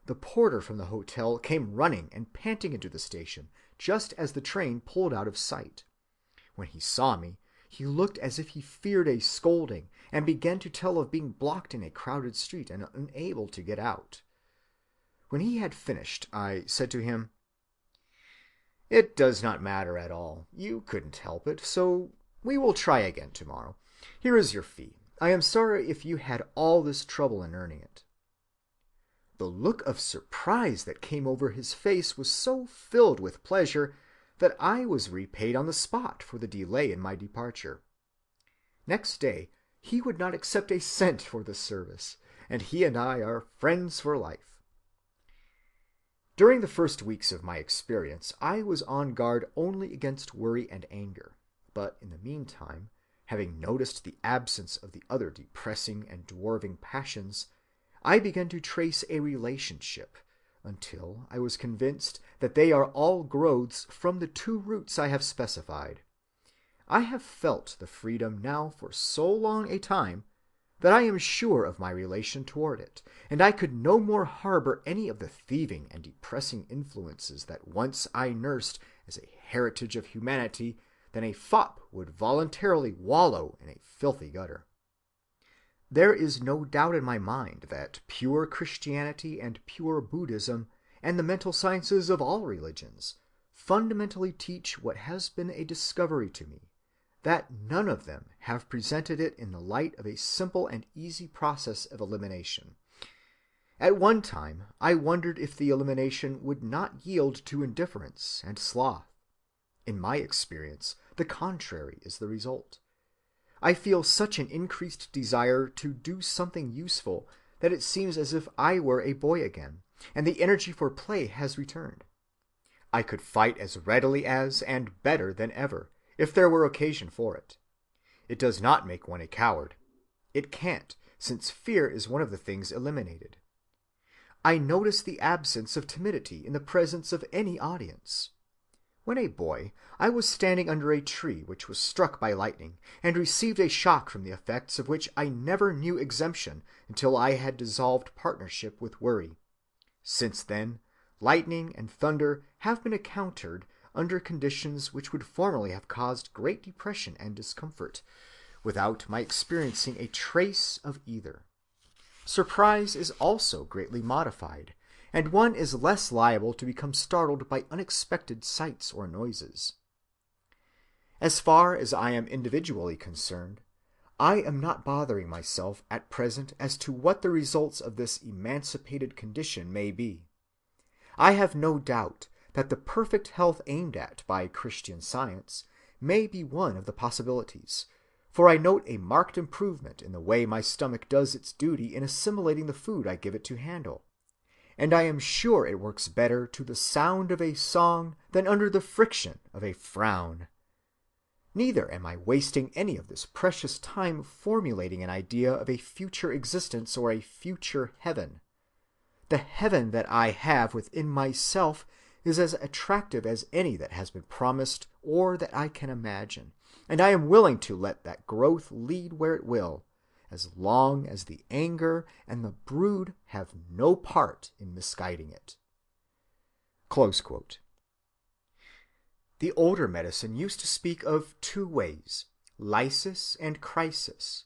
The porter from the hotel came running and panting into the station just as the train pulled out of sight. When he saw me, he looked as if he feared a scolding, and began to tell of being blocked in a crowded street and unable to get out. When he had finished, I said to him, "It does not matter at all. You couldn't help it, so we will try again tomorrow. Here is your fee. I am sorry if you had all this trouble in earning it." The look of surprise that came over his face was so filled with pleasure that I was repaid on the spot for the delay in my departure. Next day he would not accept a cent for the service, and he and I are friends for life. During the first weeks of my experience, I was on guard only against worry and anger, but in the meantime, having noticed the absence of the other depressing and dwarfing passions, I began to trace a relationship, until I was convinced that they are all growths from the two roots I have specified. I have felt the freedom now for so long a time, that I am sure of my relation toward it, and I could no more harbor any of the thieving and depressing influences that once I nursed as a heritage of humanity than a fop would voluntarily wallow in a filthy gutter. There is no doubt in my mind that pure Christianity and pure Buddhism and the mental sciences of all religions fundamentally teach what has been a discovery to me, that none of them have presented it in the light of a simple and easy process of elimination. At one time I wondered if the elimination would not yield to indifference and sloth. In my experience, the contrary is the result. I feel such an increased desire to do something useful that it seems as if I were a boy again, and the energy for play has returned. I could fight as readily as and better than ever, if there were occasion for it. It does not make one a coward. It can't, since fear is one of the things eliminated. I notice the absence of timidity in the presence of any audience. When a boy, I was standing under a tree which was struck by lightning, and received a shock from the effects of which I never knew exemption until I had dissolved partnership with worry. Since then, lightning and thunder have been encountered under conditions which would formerly have caused great depression and discomfort, without my experiencing a trace of either. Surprise is also greatly modified, and one is less liable to become startled by unexpected sights or noises. As far as I am individually concerned, I am not bothering myself at present as to what the results of this emancipated condition may be. I have no doubt that the perfect health aimed at by Christian Science may be one of the possibilities, for I note a marked improvement in the way my stomach does its duty in assimilating the food I give it to handle, and I am sure it works better to the sound of a song than under the friction of a frown. Neither am I wasting any of this precious time formulating an idea of a future existence or a future heaven. The heaven that I have within myself is as attractive as any that has been promised or that I can imagine, and I am willing to let that growth lead where it will, as long as the anger and the brood have no part in misguiding it." Close quote. The older medicine used to speak of two ways, lysis and crisis,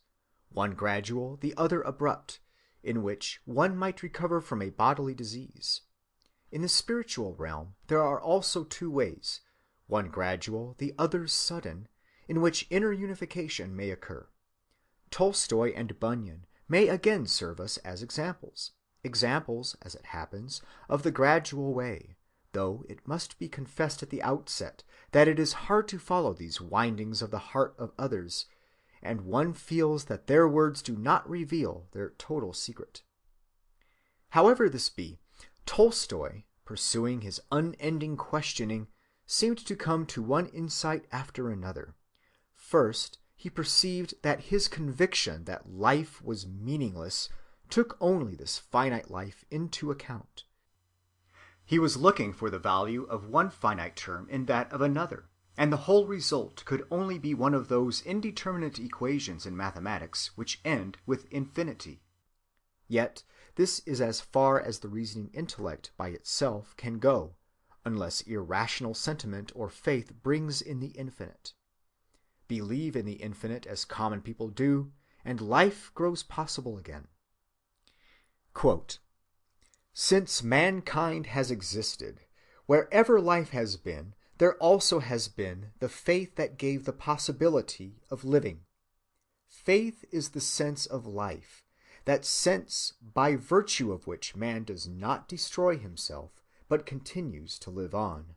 one gradual, the other abrupt, in which one might recover from a bodily disease. In the spiritual realm there are also two ways, one gradual, the other sudden, in which inner unification may occur. Tolstoy and Bunyan may again serve us as examples, as it happens, of the gradual way, though it must be confessed at the outset that it is hard to follow these windings of the heart of others, and one feels that their words do not reveal their total secret. However this be, Tolstoy, pursuing his unending questioning, seemed to come to one insight after another. First, he perceived that his conviction that life was meaningless took only this finite life into account. He was looking for the value of one finite term in that of another, and the whole result could only be one of those indeterminate equations in mathematics which end with infinity. Yet this is as far as the reasoning intellect by itself can go, unless irrational sentiment or faith brings in the infinite. Believe in the infinite as common people do, and life grows possible again. Quote, "Since mankind has existed, wherever life has been, there also has been the faith that gave the possibility of living. Faith is the sense of life, that sense by virtue of which man does not destroy himself, but continues to live on.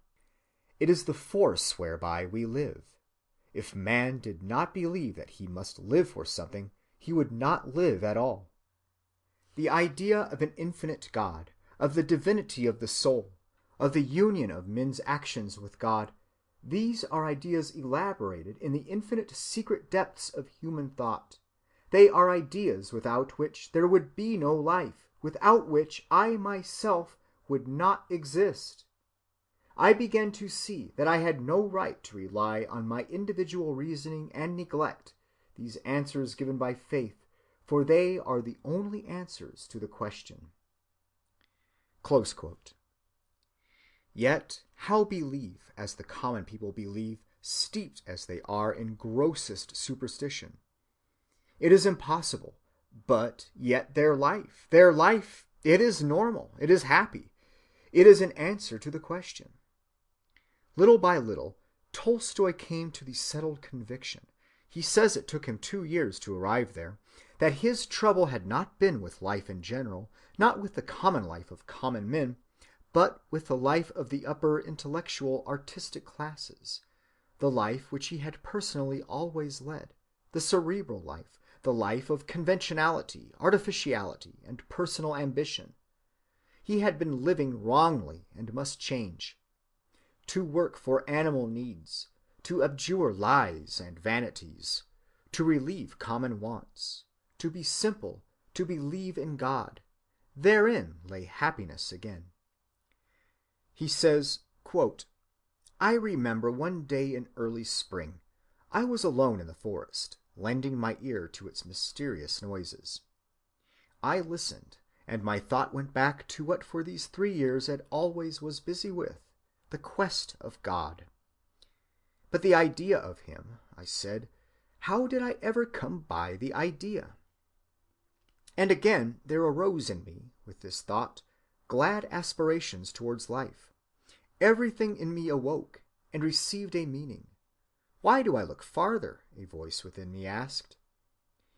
It is the force whereby we live. If man did not believe that he must live for something, he would not live at all. The idea of an infinite God, of the divinity of the soul, of the union of men's actions with God, these are ideas elaborated in the infinite secret depths of human thought. They are ideas without which there would be no life, without which I myself would not exist. I began to see that I had no right to rely on my individual reasoning and neglect these answers given by faith, for they are the only answers to the question." Close quote. Yet how believe, as the common people believe, steeped as they are in grossest superstition? It is impossible, but yet their life, it is normal, it is happy, it is an answer to the question. Little by little, Tolstoy came to the settled conviction, he says it took him 2 years to arrive there, that his trouble had not been with life in general, not with the common life of common men, but with the life of the upper intellectual artistic classes, the life which he had personally always led, the cerebral life, the life of conventionality, artificiality, and personal ambition. He had been living wrongly and must change. To work for animal needs, to abjure lies and vanities, to relieve common wants, to be simple, to believe in God, therein lay happiness again. He says, quote, "I remember one day in early spring, I was alone in the forest, lending my ear to its mysterious noises. I listened, and my thought went back to what for these 3 years it always was busy with, the quest of God. But the idea of him, I said, how did I ever come by the idea? And again there arose in me, with this thought, glad aspirations towards life. Everything in me awoke and received a meaning. Why do I look farther? A voice within me asked.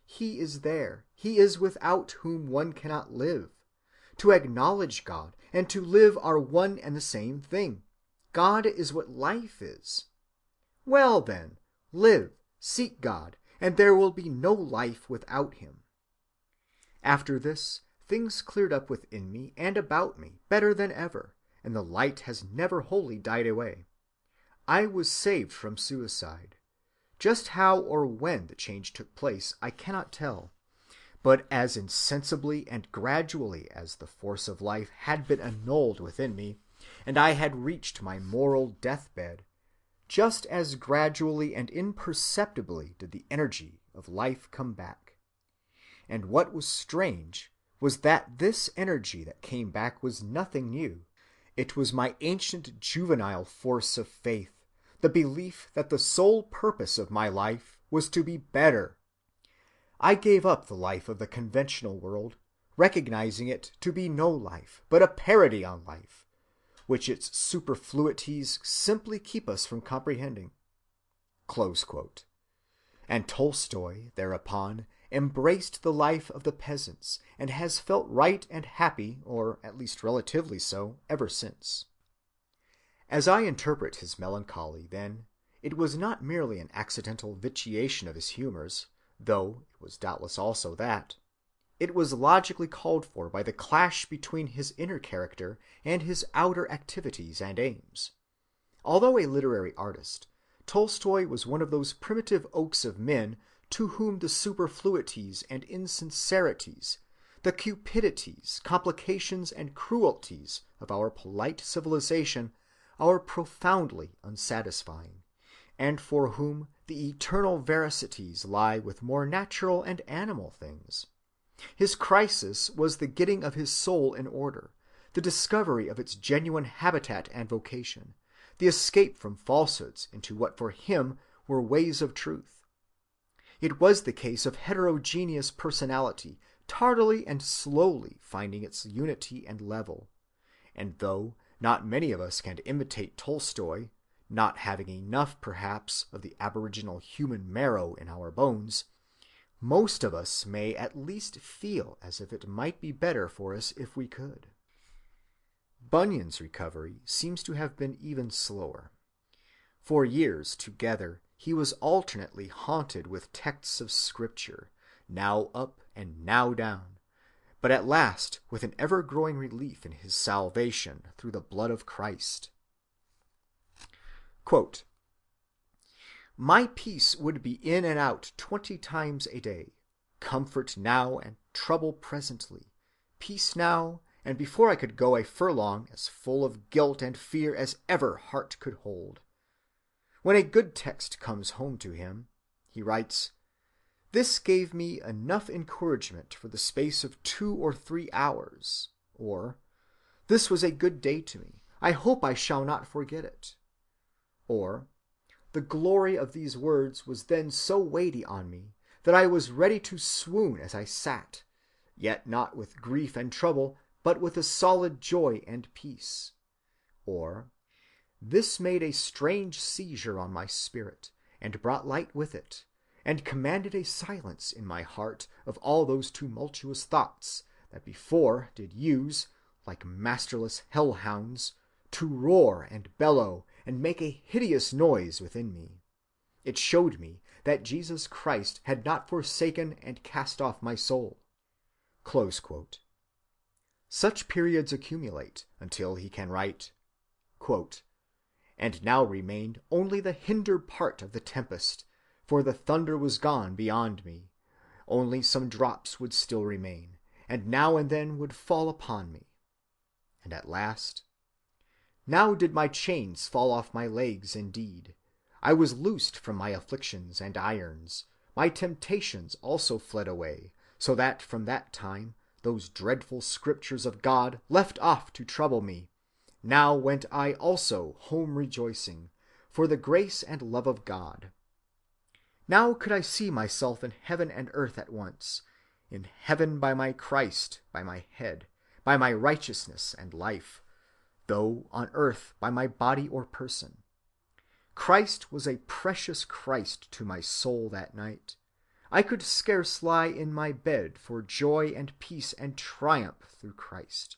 He is there, he is without whom one cannot live. To acknowledge God and to live are one and the same thing. God is what life is. Well then, live, seek God, and there will be no life without him. After this, things cleared up within me and about me better than ever, and the light has never wholly died away. I was saved from suicide. Just how or when the change took place I cannot tell, but as insensibly and gradually as the force of life had been annulled within me, and I had reached my moral deathbed, just as gradually and imperceptibly did the energy of life come back. And what was strange was that this energy that came back was nothing new. It was my ancient juvenile force of faith, the belief that the sole purpose of my life was to be better. I gave up the life of the conventional world, recognizing it to be no life, but a parody on life, which its superfluities simply keep us from comprehending." Close quote. And Tolstoy, thereupon, embraced the life of the peasants, and has felt right and happy, or at least relatively so, ever since. As I interpret his melancholy, then, it was not merely an accidental vitiation of his humors, though it was doubtless also that. It was logically called for by the clash between his inner character and his outer activities and aims. Although a literary artist, Tolstoy was one of those primitive oaks of men to whom the superfluities and insincerities, the cupidities, complications, and cruelties of our polite civilization are profoundly unsatisfying, and for whom the eternal veracities lie with more natural and animal things. His crisis was the getting of his soul in order, the discovery of its genuine habitat and vocation, the escape from falsehoods into what for him were ways of truth. It was the case of heterogeneous personality tardily and slowly finding its unity and level, and though not many of us can imitate Tolstoy, not having enough, perhaps, of the aboriginal human marrow in our bones, most of us may at least feel as if it might be better for us if we could. Bunyan's recovery seems to have been even slower. For years together he was alternately haunted with texts of Scripture, now up and now down, but at last with an ever-growing relief in his salvation through the blood of Christ. Quote, "My peace would be in and out 20 times a day, comfort now and trouble presently, peace now, and before I could go a furlong as full of guilt and fear as ever heart could hold." When a good text comes home to him, he writes, This gave me enough encouragement for the space of 2 or 3 hours, or this was a good day to me, I hope I shall not forget it, or the glory of these words was then so weighty on me that I was ready to swoon as I sat, yet not with grief and trouble, but with a solid joy and peace, or this made a strange seizure on my spirit, and brought light with it, and commanded a silence in my heart of all those tumultuous thoughts that before did use, like masterless hell-hounds, to roar and bellow and make a hideous noise within me. It showed me that Jesus Christ had not forsaken and cast off my soul." Close quote. Such periods accumulate until he can write, quote, "And now remained only the hinder part of the tempest, for the thunder was gone beyond me. Only some drops would still remain, and now and then would fall upon me. And at last, now did my chains fall off my legs indeed. I was loosed from my afflictions and irons. My temptations also fled away, so that from that time those dreadful scriptures of God left off to trouble me. Now went I also home rejoicing, for the grace and love of God. Now could I see myself in heaven and earth at once, in heaven by my Christ, by my head, by my righteousness and life, though on earth by my body or person. Christ was a precious Christ to my soul that night. I could scarce lie in my bed for joy and peace and triumph through Christ."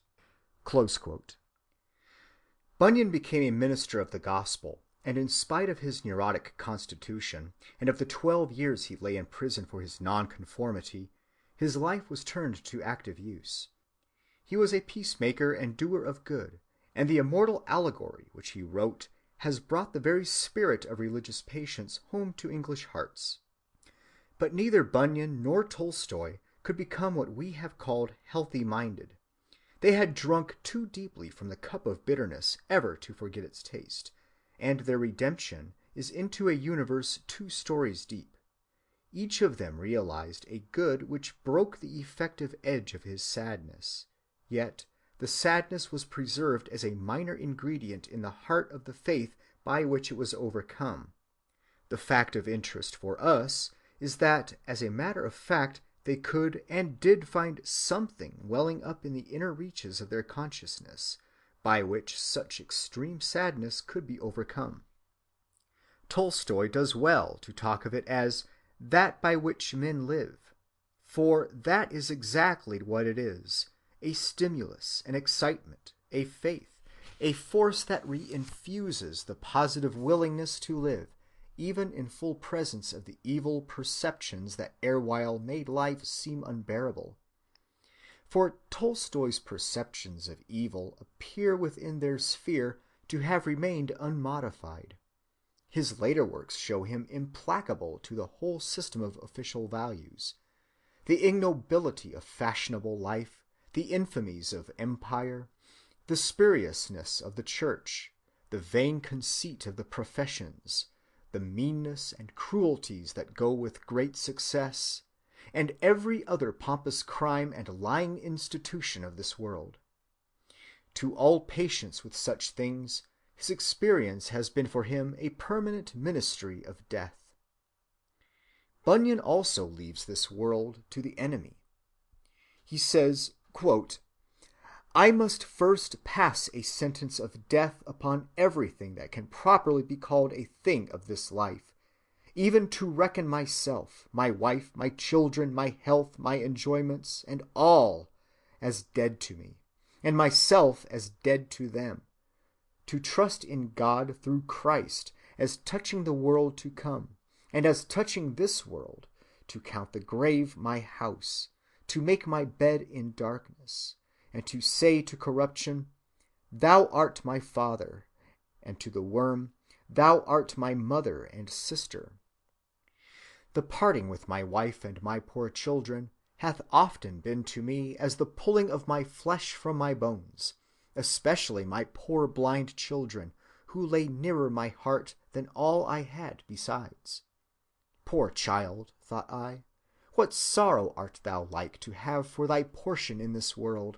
Close quote. Bunyan became a minister of the gospel, and in spite of his neurotic constitution, and of the 12 years he lay in prison for his nonconformity, his life was turned to active use. He was a peacemaker and doer of good, and the immortal allegory which he wrote has brought the very spirit of religious patience home to English hearts. But neither Bunyan nor Tolstoy could become what we have called healthy-minded. They had drunk too deeply from the cup of bitterness ever to forget its taste, and their redemption is into a universe 2 stories deep. Each of them realized a good which broke the effective edge of his sadness, yet the sadness was preserved as a minor ingredient in the heart of the faith by which it was overcome. The fact of interest for us is that, as a matter of fact, they could and did find something welling up in the inner reaches of their consciousness, by which such extreme sadness could be overcome. Tolstoy does well to talk of it as that by which men live, for that is exactly what it is, a stimulus, an excitement, a faith, a force that reinfuses the positive willingness to live, even in full presence of the evil perceptions that erewhile made life seem unbearable. For Tolstoy's perceptions of evil appear within their sphere to have remained unmodified. His later works show him implacable to the whole system of official values. The ignobility of fashionable life, the infamies of empire, the spuriousness of the church, the vain conceit of the professions, the meanness and cruelties that go with great success, and every other pompous crime and lying institution of this world. To all patience with such things, his experience has been for him a permanent ministry of death. Bunyan also leaves this world to the enemy. He says, quote, "I must first pass a sentence of death upon everything that can properly be called a thing of this life, even to reckon myself, my wife, my children, my health, my enjoyments, and all, as dead to me, and myself as dead to them, to trust in God through Christ as touching the world to come, and as touching this world, to count the grave my house, to make my bed in darkness, and to say to corruption, Thou art my father, and to the worm, Thou art my mother and sister. The parting with my wife and my poor children hath often been to me as the pulling of my flesh from my bones, especially my poor blind children, who lay nearer my heart than all I had besides. Poor child, thought I, What sorrow art thou like to have for thy portion in this world?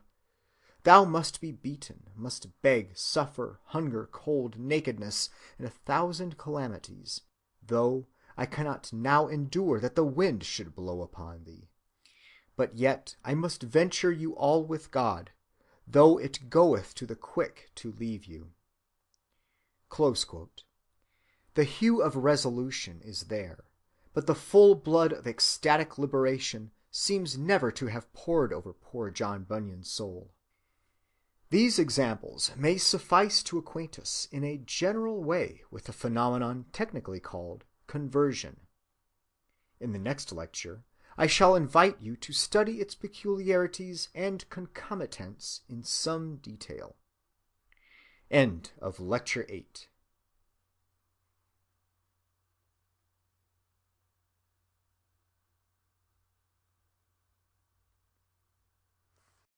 Thou must be beaten, must beg, suffer hunger, cold, nakedness, and 1,000 calamities, though I cannot now endure that the wind should blow upon thee. But yet I must venture you all with God, though it goeth to the quick to leave you." The hue of resolution is there, but the full blood of ecstatic liberation seems never to have poured over poor John Bunyan's soul. These examples may suffice to acquaint us in a general way with the phenomenon technically called conversion. In the next lecture, I shall invite you to study its peculiarities and concomitants in some detail. End of Lecture 8.